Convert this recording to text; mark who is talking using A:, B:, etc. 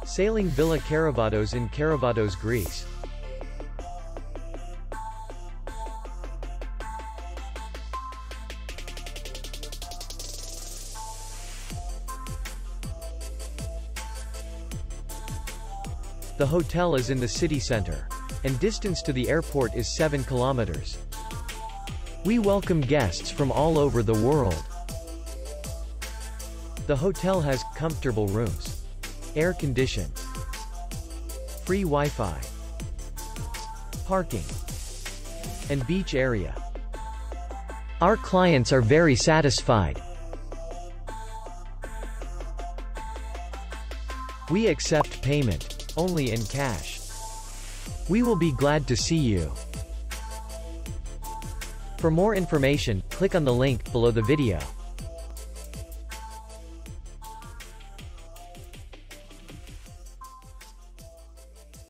A: Sailing Villa Karavados in Karavados, Greece. The hotel is in the city center, and distance to the airport is 7 kilometers. We welcome guests from all over the world. The hotel has comfortable rooms, air-conditioned, free Wi-Fi, parking, and beach area. Our clients are very satisfied. We accept payment only in cash. We will be glad to see you. For more information, click on the link below the video.